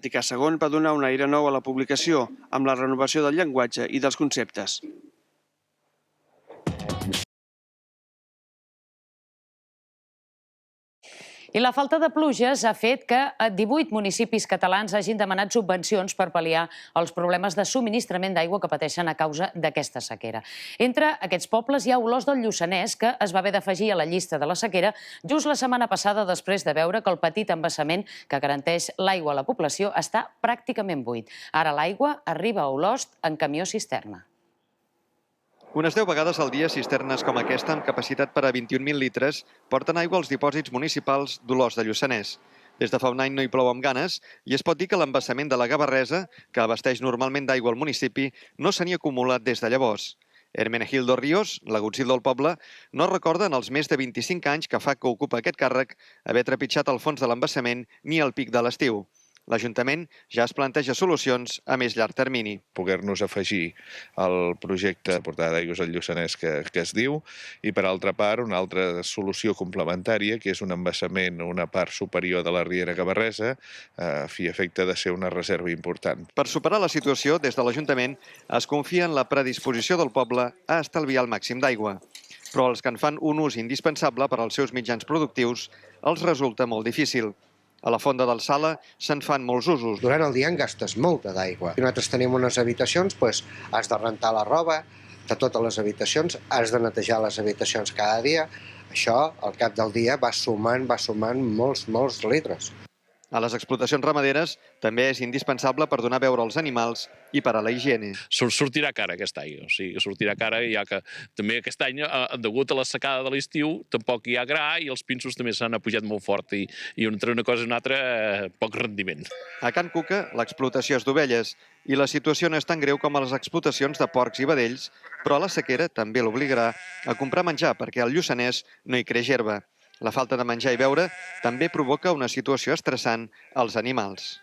Tica II va donar un aire nou a la publicació, amb la renovació del llenguatge i dels conceptes. I la falta de pluges ha fet que 18 municipis catalans hagin demanat subvencions per pal·liar els problemes de subministrament d'aigua que pateixen a causa d'aquesta sequera. Entre aquests pobles hi ha Olòs del Lluçanès, que es va haver d'afegir a la llista de la sequera just la setmana passada després de veure que el petit embassament que garanteix l'aigua a la població està pràcticament buit. Ara l'aigua arriba a Olost en camió cisterna. Unes 10 vegades al dia, cisternes com aquesta, amb capacitat per a 21.000 litres, porten aigua als dipòsits municipals d'Olòs de Lluçanès. Des de fa un any no hi plou amb ganes i es pot dir que l'embassament de la Gavarresa, que abasteix normalment d'aigua al municipi, no se n'hi ha acumulat des de llavors. Hermenegildo Ríos, l'agutzil del poble, no recorda en els més de 25 anys que fa que ocupa aquest càrrec haver trepitjat el fons de l'embassament ni al pic de l'estiu. L'Ajuntament ja es planteja solucions a més llarg termini. Poder-nos afegir al projecte de portada d'aigües al Lluçanès que es diu, i per altra part una altra solució complementària, que és un embassament a una part superior de la Riera Gavarresa, a fi efecte de ser una reserva important. Per superar la situació, des de l'Ajuntament es confia en la predisposició del poble a estalviar el màxim d'aigua. Però els que en fan un ús indispensable per als seus mitjans productius els resulta molt difícil. A la Fonda del Sala se'n fan molts usos. Durant el dia en gastes molta d'aigua. Si nosaltres tenim unes habitacions, has de rentar la roba de totes les habitacions, has de netejar les habitacions cada dia. Això, al cap del dia, va sumant molts litres. A les explotacions ramaderes també és indispensable per donar a beure als animals i per a la higiene. Sortirà cara aquesta aigua, o sigui, sortirà cara, ja que també aquest any, degut a la secada de l'estiu, tampoc hi ha gra i els pinsos també s'han apujat molt fort i entre una cosa i una altra, poc rendiment. A Can Cuca, l'explotació és d'ovelles i la situació no és tan greu com a les explotacions de porcs i vedells, però la sequera també l'obligarà a comprar menjar perquè al Lluçanès no hi creix herba. La falta de menjar i beure també provoca una situació estressant als animals.